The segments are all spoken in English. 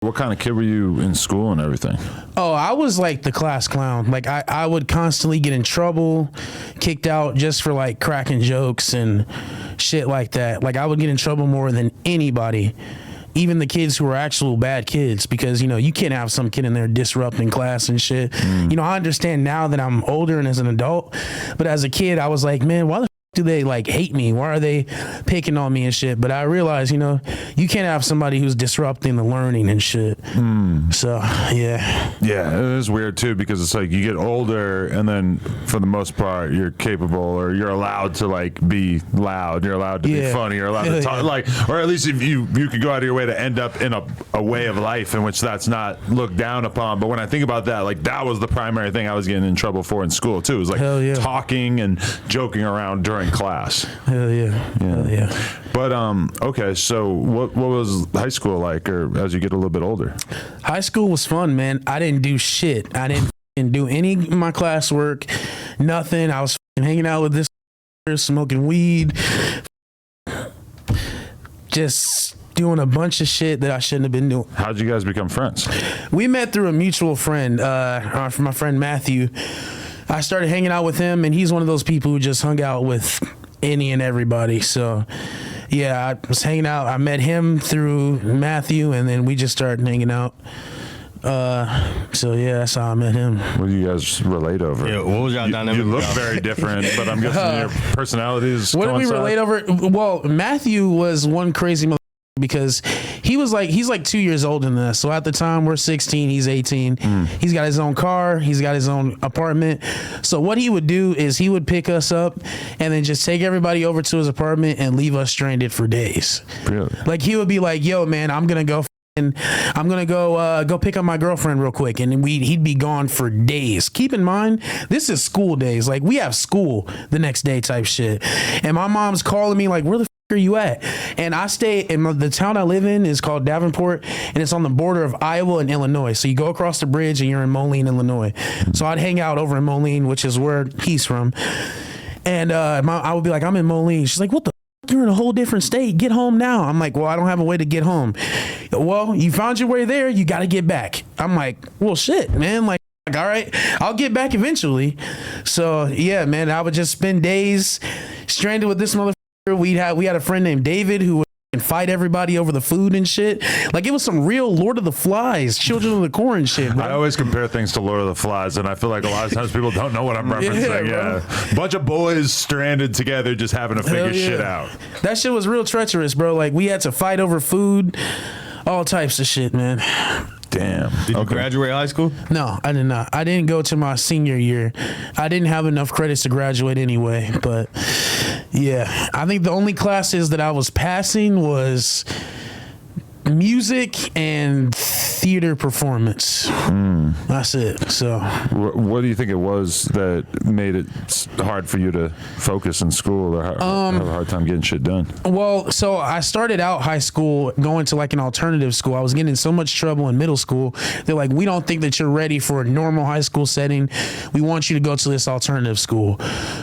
What kind of kid were you in school and everything? Oh, I was like the class clown. Like I would constantly get in trouble, kicked out just for like cracking jokes and shit like that. Like I would get in trouble more than anybody. Even the kids who were actual bad kids, because, you know, you can't have some kid in there disrupting class and shit. You know, I understand now that I'm older and as an adult, but as a kid, I was like, man, why the do they like hate me? Why are they picking on me and shit? But I realized, you know, you can't have somebody who's disrupting the learning and shit. So yeah, it is weird too, because it's like you get older and then for the most part you're capable, or you're allowed to like be loud, you're allowed to be funny, you're allowed to talk, like, or at least if you could go out of your way to end up in a way of life in which that's not looked down upon. But when I think about that, like that was the primary thing I was getting in trouble for in school too. It was like talking and joking around during class. Hell yeah. But okay, so what was high school like, or as you get a little bit older? High school was fun, man. I didn't do shit. I didn't do any of my classwork, nothing. I was hanging out with this, smoking weed, just doing a bunch of shit that I shouldn't have been doing. How'd you guys become friends? We met through a mutual friend, from my friend Matthew. I started hanging out with him, and he's one of those people who just hung out with any and everybody. So yeah, I was hanging out. I met him through Matthew, and then we just started hanging out. So yeah, that's how I met him. What do you guys relate over? Yeah, what was y'all dynamic? You look very different, but I'm guessing your personalities What did we relate over? Well, Matthew was one crazy mother, because he's like 2 years older than us. So at the time we're 16, he's 18. He's got his own car, he's got his own apartment. So what he would do is he would pick us up and then just take everybody over to his apartment and leave us stranded for days. Really? Like he would be like, yo man, I'm gonna go pick up my girlfriend real quick, and he'd be gone for days. Keep in mind, this is school days. Like we have school the next day type shit, and my mom's calling me like, where the are you at? And I stay in the town I live in is called Davenport, and it's on the border of Iowa and Illinois. So you go across the bridge and you're in Moline, Illinois. So I'd hang out over in Moline, which is where he's from, and I would be like, I'm in Moline. She's like, what the f-? You're in a whole different state. Get home now. I'm like, well, I don't have a way to get home. Well, you found your way there, you got to get back. I'm like, well, shit, man. Like, all right, I'll get back eventually. So yeah, man, I would just spend days stranded with this motherfucker. We had a friend named David who would fight everybody over the food and shit. Like it was some real Lord of the Flies, Children of the Corn shit, bro. I always compare things to Lord of the Flies, and I feel like a lot of times people don't know what I'm referencing. Yeah, bunch of boys stranded together just having to figure shit out. That shit was real treacherous, bro. Like we had to fight over food, all types of shit, man. Damn. Did you graduate high school? No, I did not. I didn't go to my senior year. I didn't have enough credits to graduate anyway. But yeah, I think the only classes that I was passing was music and theater performance. That's it. So what do you think it was that made it hard for you to focus in school, or have a hard time getting shit done? Well, so I started out high school going to like an alternative school. I was getting in so much trouble in middle school. They're like, we don't think that you're ready for a normal high school setting. We want you to go to this alternative school.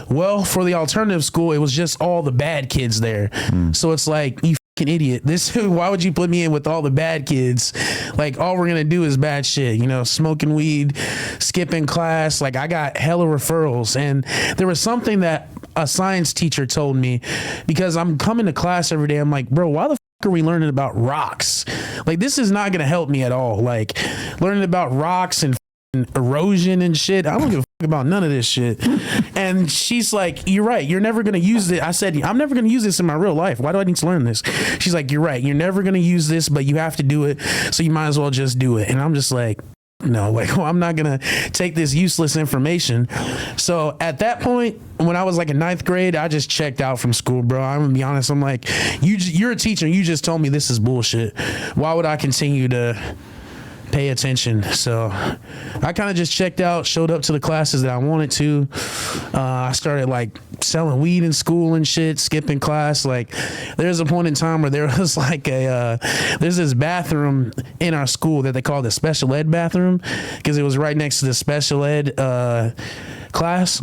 Well, for the alternative school, it was just all the bad kids there. So it's like, you an idiot. Why would you put me in with all the bad kids? Like all we're gonna do is bad shit, you know, smoking weed, skipping class. Like I got hella referrals, and there was something that a science teacher told me, because I'm coming to class every day. I'm like, bro, why the are we learning about rocks? Like this is not gonna help me at all. Like learning about rocks and erosion and shit, I don't give a fuck about none of this shit. And she's like, you're right, you're never gonna use it. I said, I'm never gonna use this in my real life. Why do I need to learn this? She's like, you're right, you're never gonna use this, but you have to do it, so you might as well just do it. And I'm just like, no, like, well, I'm not gonna take this useless information. So at that point, when I was like in 9th grade, I just checked out from school, bro. I'm gonna be honest. I'm like, you're a teacher, you just told me this is bullshit. Why would I continue to pay attention? So I kind of just checked out, showed up to the classes that I wanted to. I started like selling weed in school and shit, skipping class. Like there's a point in time where there was like there's this bathroom in our school that they call the special ed bathroom, because it was right next to the special ed class.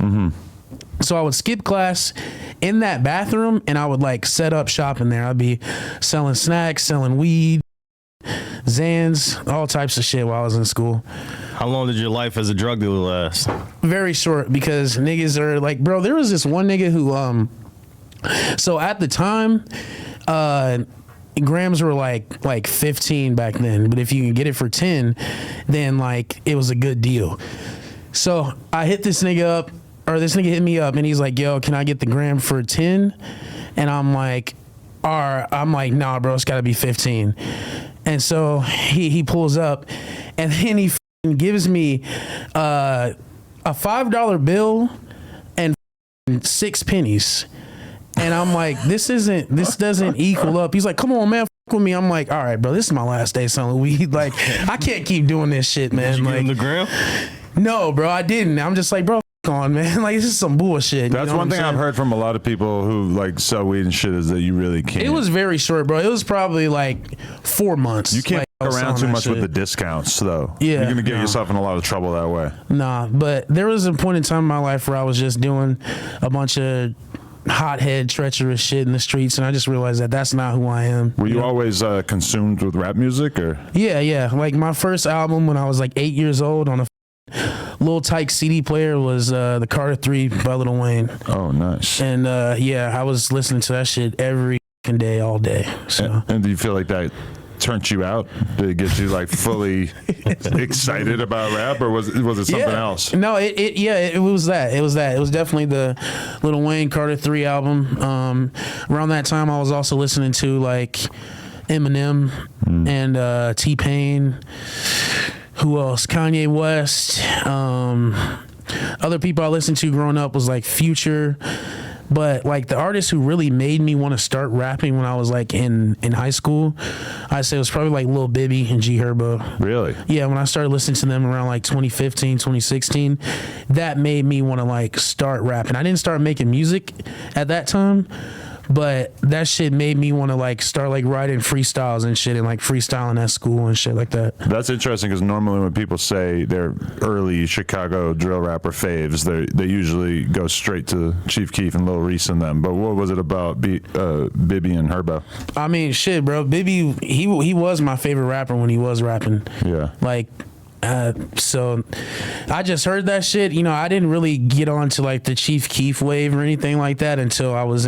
So I would skip class in that bathroom, and I would like set up shop in there. I'd be selling snacks, selling weed, Zans, all types of shit while I was in school. How long did your life as a drug dealer last? Very short, because niggas are like, bro, there was this one nigga who, so at the time, grams were like 15 back then, but if you can get it for 10, then like it was a good deal. So I hit this nigga up, or this nigga hit me up, and he's like, yo, can I get the gram for 10? And I'm like, nah, bro, it's gotta be 15. And so he pulls up, and then he gives me a $5 bill and 6 pennies. And I'm like, this doesn't equal up. He's like, come on, man, fuck with me. I'm like, all right, bro, this is my last day selling weed. Like, I can't keep doing this shit, man. Did you like, give him the gram? No, bro, I didn't. I'm just like, bro, on, man. Like, this is some bullshit. That's one thing I've heard from a lot of people who like sell weed and shit, is that you really can't. It was very short, bro. It was probably like 4 months. You can't like, around too much with the discounts, though. Yeah, you're gonna get yourself in a lot of trouble that way. Nah, but there was a point in time in my life where I was just doing a bunch of hothead, treacherous shit in the streets, and I just realized that that's not who I am. Were you always consumed with rap music, or? Yeah. Like my first album when I was like 8 years old on a Lil Tyke CD player was the Carter 3 by Lil Wayne. Oh, nice. And I was listening to that shit every fucking day, all day. So. And do you feel like that turned you out? Did it get you like fully excited about rap, or was it something else? No, it was that. It was definitely the Lil Wayne Carter 3 album. Around that time, I was also listening to like Eminem and T-Pain. Who else? Kanye West. Other people I listened to growing up was like Future. But like the artists who really made me want to start rapping when I was like in high school, I'd say it was probably like Lil Bibby and G Herbo. Really? Yeah, when I started listening to them around like 2015, 2016, that made me want to like start rapping. I didn't start making music at that time, but that shit made me want to like start like writing freestyles and shit, and like freestyling at school and shit like that. That's interesting, because normally when people say they're early Chicago drill rapper faves, they usually go straight to Chief Keef and Lil Reese and them. But what was it about Bibby and Herbo? I mean, shit, bro. Bibby, he was my favorite rapper when he was rapping. Yeah. Like, so I just heard that shit. You know, I didn't really get on to like the Chief Keef wave or anything like that until I was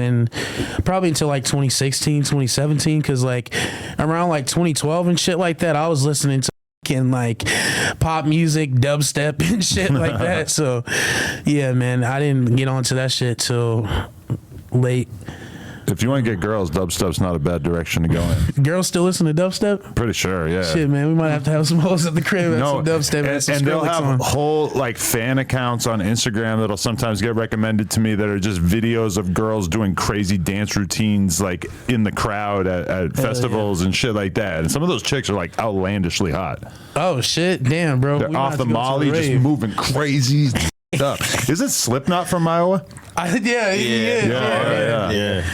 probably until like 2016, 2017. Cause like around like 2012 and shit like that, I was listening to like pop music, dubstep and shit like that. So yeah, man, I didn't get onto that shit till late. If you want to get girls, dubstep's not a bad direction to go in. Girls still listen to dubstep? Pretty sure, yeah. Shit, man, we might have to have some hoes at the crib and some dubstep. And they'll have whole like fan accounts on Instagram that'll sometimes get recommended to me that are just videos of girls doing crazy dance routines like in the crowd at festivals and shit like that. And some of those chicks are like outlandishly hot. Oh shit, damn, bro. They're off the molly, just moving crazy up. Isn't Slipknot from Iowa? Yeah.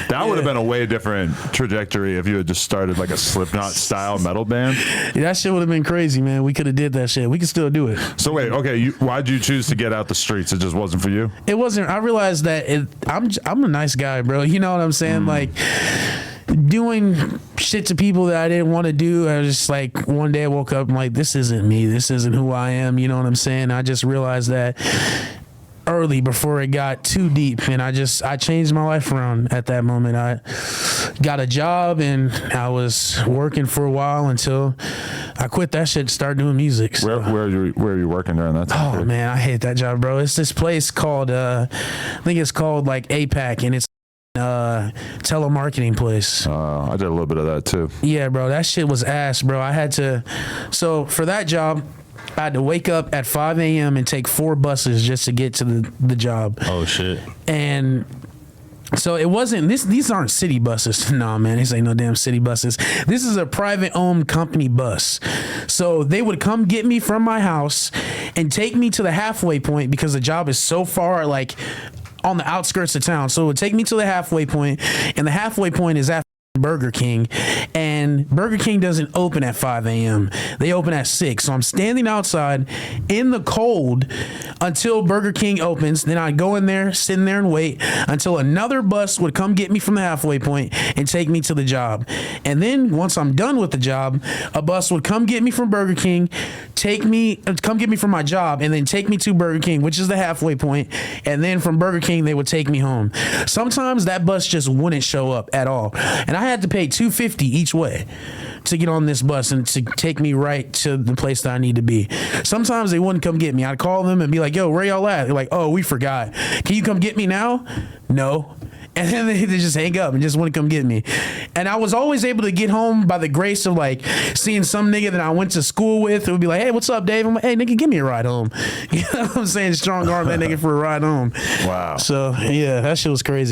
That would have been a way different trajectory if you had just started like a Slipknot style metal band. Yeah, that shit would have been crazy, man. We could have did that shit. We could still do it. So wait, okay, why'd you choose to get out the streets? It just wasn't for you? It wasn't. I realized that I'm a nice guy, bro. You know what I'm saying? Like, doing shit to people that I didn't want to do. I was just like, one day I woke up and like, this isn't me. This isn't who I am. You know what I'm saying? I just realized that early before it got too deep, and I changed my life around at that moment. I got a job and I was working for a while until I quit that shit to start doing music. So. Where are you working during that time? Oh man, I hate that job, bro. It's this place called I think it's called like APAC, and it's telemarketing place. I did a little bit of that too. Yeah, bro, that shit was ass, bro. So for that job, I had to wake up at 5 a.m. and take 4 buses just to get to the job. Oh shit. And so it wasn't these aren't city buses. Nah, man, these ain't no damn city buses. This is a private owned company bus. So they would come get me from my house and take me to the halfway point, because the job is so far like on the outskirts of town. So it would take me to the halfway point, and the halfway point is after Burger King, and Burger King doesn't open at 5 a.m. They open at 6. So I'm standing outside in the cold until Burger King opens. Then I'd go in there, sitting there and wait until another bus would come get me from the halfway point and take me to the job. And then once I'm done with the job, a bus would come get me from Burger King, come get me from my job, and then take me to Burger King, which is the halfway point. And then from Burger King, they would take me home. Sometimes that bus just wouldn't show up at all. And I had to pay $250 each way to get on this bus and to take me right to the place that I need to be. Sometimes they wouldn't come get me. I'd call them and be like, yo, where y'all at? They're like, oh, we forgot. Can you come get me now? No. And then they just hang up and just want to come get me. And I was always able to get home by the grace of like seeing some nigga that I went to school with. It would be like, hey, what's up, Dave? I'm like, hey, nigga, give me a ride home. You know what I'm saying? Strong arm that nigga for a ride home. Wow. So, yeah, that shit was crazy.